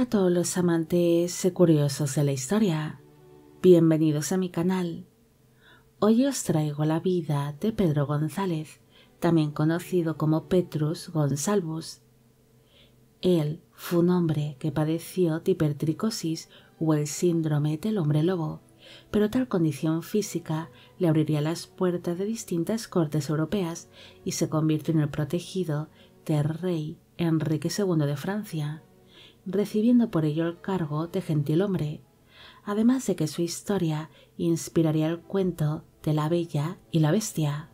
a todos los amantes y curiosos de la historia, bienvenidos a mi canal. Hoy os traigo la vida de Pedro González, también conocido como Petrus Gonsalvus. Él fue un hombre que padeció de hipertricosis o el síndrome del hombre lobo, pero tal condición física le abriría las puertas de distintas cortes europeas y se convirtió en el protegido del rey Enrique II de Francia, recibiendo por ello el cargo de gentilhombre, además de que su historia inspiraría el cuento de La Bella y la Bestia.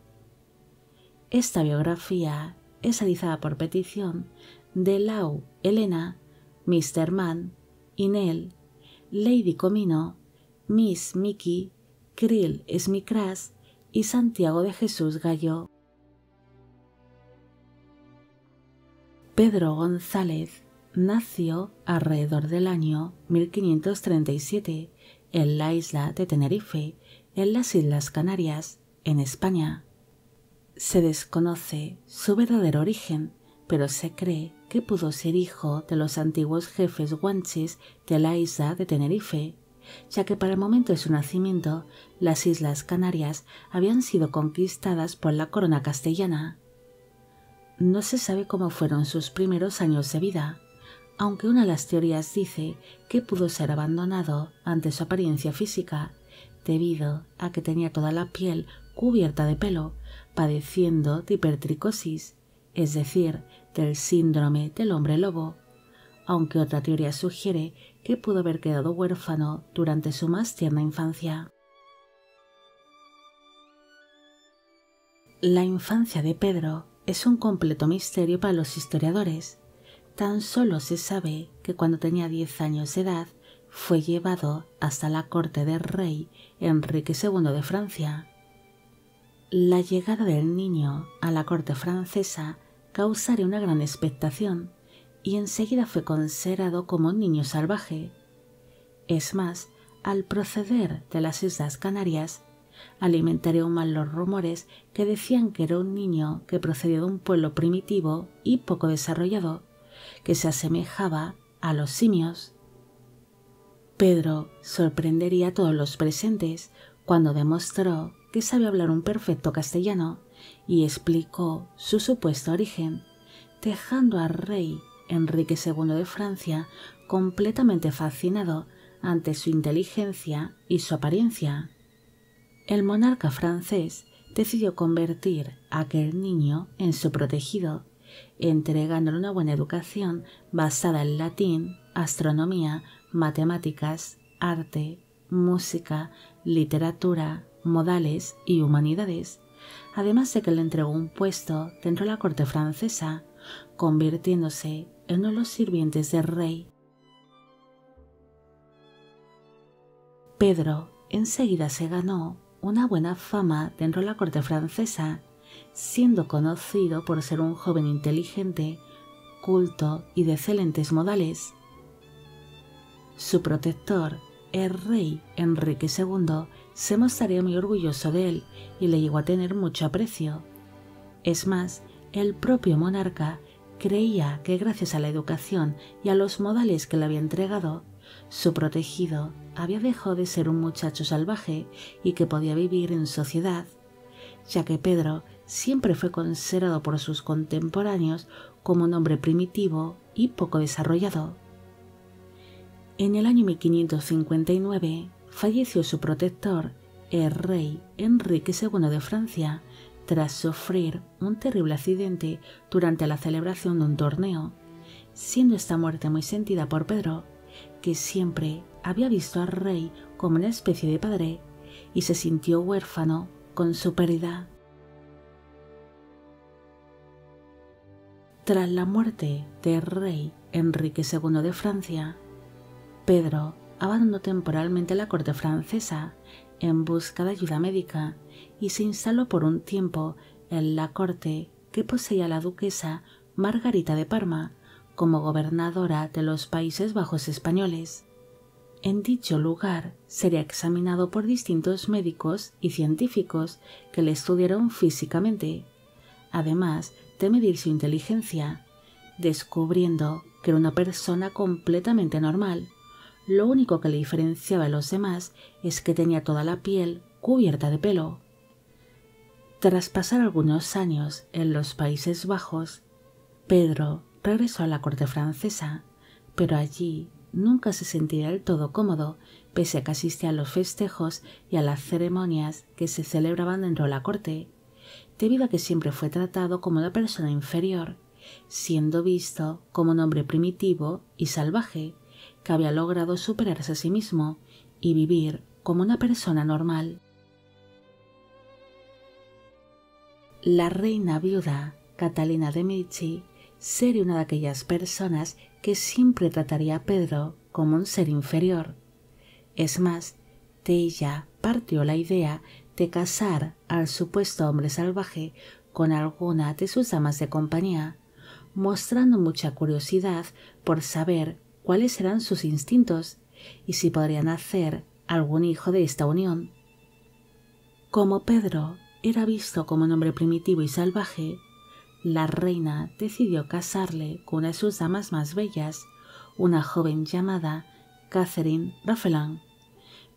Esta biografía es realizada por petición de Lau Helena, Mr. Mann, Inel, Lady Comino, Miss Mickey, Krill Smikras y Santiago de Jesús Gallo. Pedro González nació alrededor del año 1537 en la isla de Tenerife, en las Islas Canarias, en España. Se desconoce su verdadero origen, pero se cree que pudo ser hijo de los antiguos jefes guanches de la isla de Tenerife, ya que para el momento de su nacimiento las Islas Canarias habían sido conquistadas por la corona castellana. No se sabe cómo fueron sus primeros años de vida, aunque una de las teorías dice que pudo ser abandonado ante su apariencia física, debido a que tenía toda la piel cubierta de pelo, padeciendo de hipertricosis, es decir, del síndrome del hombre lobo, aunque otra teoría sugiere que pudo haber quedado huérfano durante su más tierna infancia. La infancia de Pedro es un completo misterio para los historiadores. Tan solo se sabe que cuando tenía 10 años de edad fue llevado hasta la corte del rey Enrique II de Francia. La llegada del niño a la corte francesa causaría una gran expectación y enseguida fue considerado como un niño salvaje. Es más, al proceder de las Islas Canarias, alimentaría aún más los rumores que decían que era un niño que procedía de un pueblo primitivo y poco desarrollado, que se asemejaba a los simios. Pedro sorprendería a todos los presentes cuando demostró que sabía hablar un perfecto castellano y explicó su supuesto origen, dejando al rey Enrique II de Francia completamente fascinado ante su inteligencia y su apariencia. El monarca francés decidió convertir a aquel niño en su protegido, entregándole una buena educación basada en latín, astronomía, matemáticas, arte, música, literatura, modales y humanidades, además de que le entregó un puesto dentro de la corte francesa, convirtiéndose en uno de los sirvientes del rey. Pedro enseguida se ganó una buena fama dentro de la corte francesa, siendo conocido por ser un joven inteligente, culto y de excelentes modales. Su protector, el rey Enrique II, se mostraría muy orgulloso de él y le llegó a tener mucho aprecio. Es más, el propio monarca creía que gracias a la educación y a los modales que le había entregado, su protegido había dejado de ser un muchacho salvaje y que podía vivir en sociedad, ya que Pedro siempre fue considerado por sus contemporáneos como un hombre primitivo y poco desarrollado. En el año 1559 falleció su protector, el rey Enrique II de Francia, tras sufrir un terrible accidente durante la celebración de un torneo, siendo esta muerte muy sentida por Pedro, que siempre había visto al rey como una especie de padre y se sintió huérfano con su pérdida. Tras la muerte del rey Enrique II de Francia, Pedro abandonó temporalmente la corte francesa en busca de ayuda médica y se instaló por un tiempo en la corte que poseía la duquesa Margarita de Parma como gobernadora de los Países Bajos españoles. En dicho lugar sería examinado por distintos médicos y científicos que le estudiaron físicamente, además de medir su inteligencia, descubriendo que era una persona completamente normal. Lo único que le diferenciaba de los demás es que tenía toda la piel cubierta de pelo. Tras pasar algunos años en los Países Bajos, Pedro regresó a la corte francesa, pero allí nunca se sentía del todo cómodo, pese a que asistía a los festejos y a las ceremonias que se celebraban dentro de la corte, debido a que siempre fue tratado como una persona inferior, siendo visto como un hombre primitivo y salvaje que había logrado superarse a sí mismo y vivir como una persona normal. La reina viuda, Catalina de Medici, sería una de aquellas personas que siempre trataría a Pedro como un ser inferior. Es más, de ella partió la idea de casar al supuesto hombre salvaje con alguna de sus damas de compañía, mostrando mucha curiosidad por saber cuáles eran sus instintos y si podrían hacer algún hijo de esta unión. Como Pedro era visto como un hombre primitivo y salvaje, la reina decidió casarle con una de sus damas más bellas, una joven llamada Catherine Raffelin,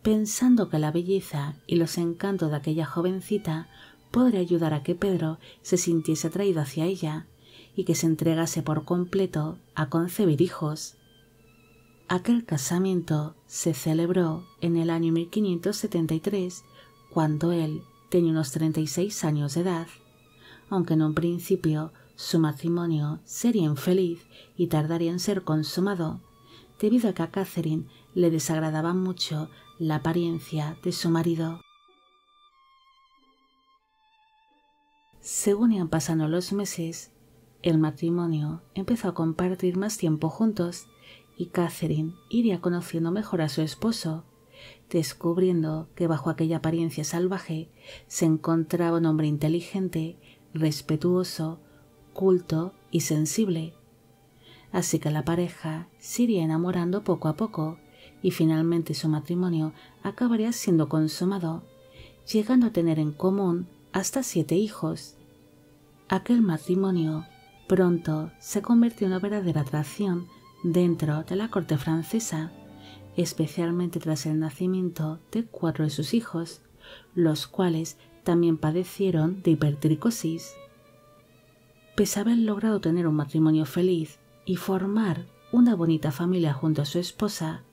pensando que la belleza y los encantos de aquella jovencita podría ayudar a que Pedro se sintiese atraído hacia ella y que se entregase por completo a concebir hijos. Aquel casamiento se celebró en el año 1573, cuando él tenía unos 36 años de edad, aunque en un principio su matrimonio sería infeliz y tardaría en ser consumado, debido a que a Catherine le desagradaba mucho la apariencia de su marido. Según iban pasando los meses, el matrimonio empezó a compartir más tiempo juntos y Catherine iría conociendo mejor a su esposo, descubriendo que bajo aquella apariencia salvaje se encontraba un hombre inteligente, respetuoso, culto y sensible. Así que la pareja se iría enamorando poco a poco y finalmente su matrimonio acabaría siendo consumado, llegando a tener en común hasta 7 hijos. Aquel matrimonio pronto se convirtió en una verdadera atracción dentro de la corte francesa, especialmente tras el nacimiento de 4 de sus hijos, los cuales también padecieron de hipertricosis. Pese a haber logrado tener un matrimonio feliz y formar una bonita familia junto a su esposa,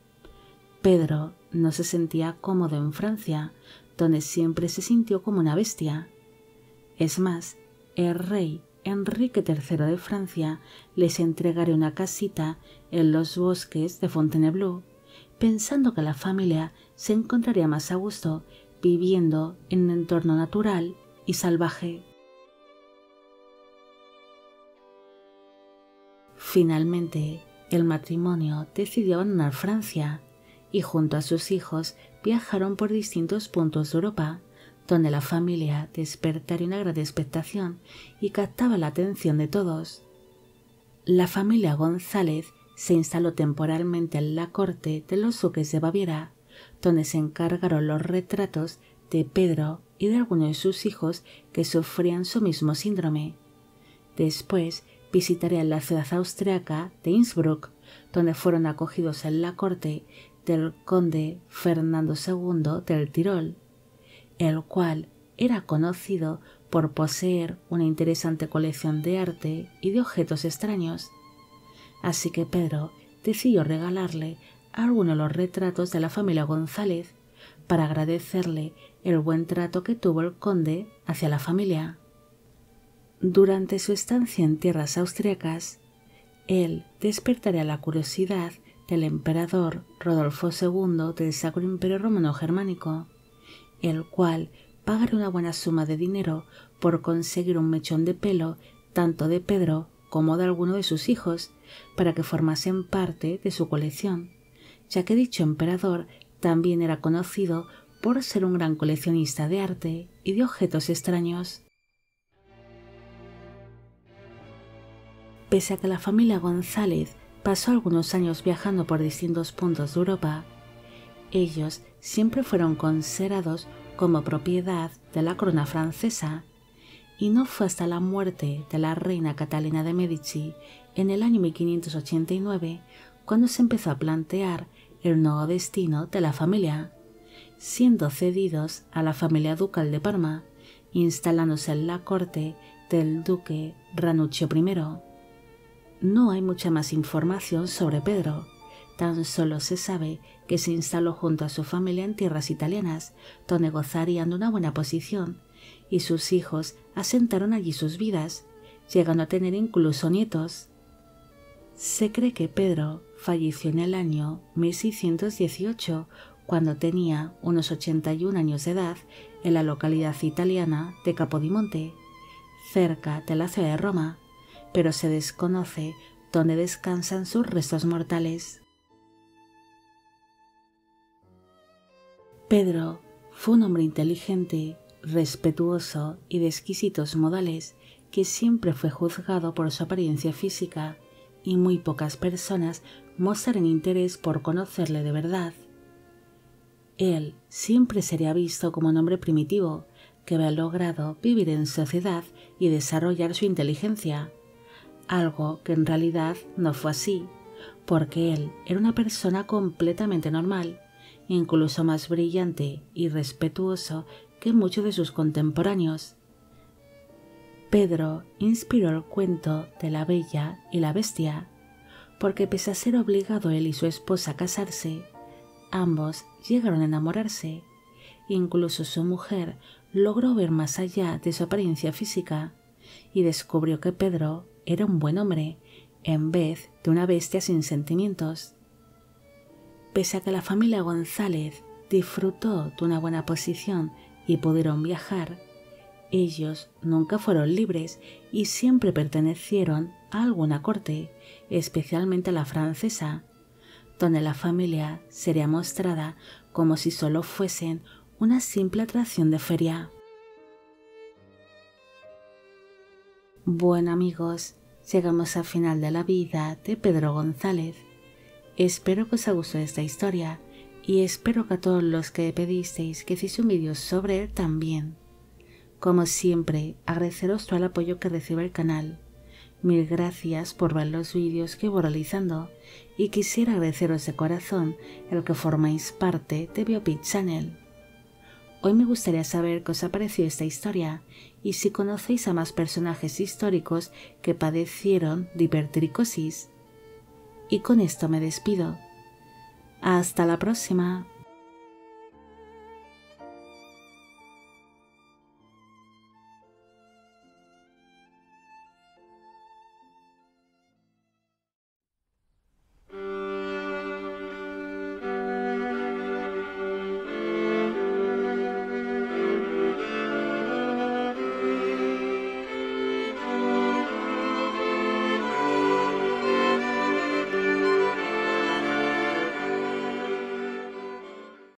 Pedro no se sentía cómodo en Francia, donde siempre se sintió como una bestia. Es más, el rey Enrique III de Francia les entregaría una casita en los bosques de Fontainebleau, pensando que la familia se encontraría más a gusto viviendo en un entorno natural y salvaje. Finalmente, el matrimonio decidió abandonar Francia y junto a sus hijos viajaron por distintos puntos de Europa, donde la familia despertaría una gran expectación y captaba la atención de todos. La familia González se instaló temporalmente en la corte de los duques de Baviera, donde se encargaron los retratos de Pedro y de algunos de sus hijos que sufrían su mismo síndrome. Después visitarían la ciudad austriaca de Innsbruck, donde fueron acogidos en la corte del conde Fernando II del Tirol, el cual era conocido por poseer una interesante colección de arte y de objetos extraños. Así que Pedro decidió regalarle algunos de los retratos de la familia González para agradecerle el buen trato que tuvo el conde hacia la familia. Durante su estancia en tierras austriacas, él despertaría la curiosidad del emperador Rodolfo II del Sacro Imperio Romano Germánico, el cual pagaría una buena suma de dinero por conseguir un mechón de pelo tanto de Pedro como de alguno de sus hijos para que formasen parte de su colección, ya que dicho emperador también era conocido por ser un gran coleccionista de arte y de objetos extraños. Pese a que la familia González pasó algunos años viajando por distintos puntos de Europa, ellos siempre fueron considerados como propiedad de la corona francesa, y no fue hasta la muerte de la reina Catalina de Medici en el año 1589, cuando se empezó a plantear el nuevo destino de la familia, siendo cedidos a la familia ducal de Parma, instalándose en la corte del duque Ranuccio I. No hay mucha más información sobre Pedro, tan solo se sabe que se instaló junto a su familia en tierras italianas, donde gozarían de una buena posición, y sus hijos asentaron allí sus vidas, llegando a tener incluso nietos. Se cree que Pedro falleció en el año 1618, cuando tenía unos 81 años de edad, en la localidad italiana de Capodimonte, cerca de la ciudad de Roma, pero se desconoce dónde descansan sus restos mortales. Pedro fue un hombre inteligente, respetuoso y de exquisitos modales, que siempre fue juzgado por su apariencia física, y muy pocas personas mostraron interés por conocerle de verdad. Él siempre sería visto como un hombre primitivo, que había logrado vivir en sociedad y desarrollar su inteligencia, algo que en realidad no fue así, porque él era una persona completamente normal, incluso más brillante y respetuoso que muchos de sus contemporáneos. Pedro inspiró el cuento de la Bella y la Bestia, porque pese a ser obligado él y su esposa a casarse, ambos llegaron a enamorarse. Incluso su mujer logró ver más allá de su apariencia física y descubrió que Pedro era un buen hombre en vez de una bestia sin sentimientos. Pese a que la familia González disfrutó de una buena posición y pudieron viajar, ellos nunca fueron libres y siempre pertenecieron a alguna corte, especialmente a la francesa, donde la familia sería mostrada como si solo fuesen una simple atracción de feria. Bueno amigos, llegamos al final de la vida de Pedro González. Espero que os haya gustado esta historia y espero que a todos los que pedisteis que hiciese un vídeo sobre él también. Como siempre, agradeceros todo el apoyo que recibe el canal. Mil gracias por ver los vídeos que voy realizando y quisiera agradeceros de corazón el que formáis parte de Biopic Channel. Hoy me gustaría saber qué os ha parecido esta historia y si conocéis a más personajes históricos que padecieron de hipertricosis. Y con esto me despido. Hasta la próxima.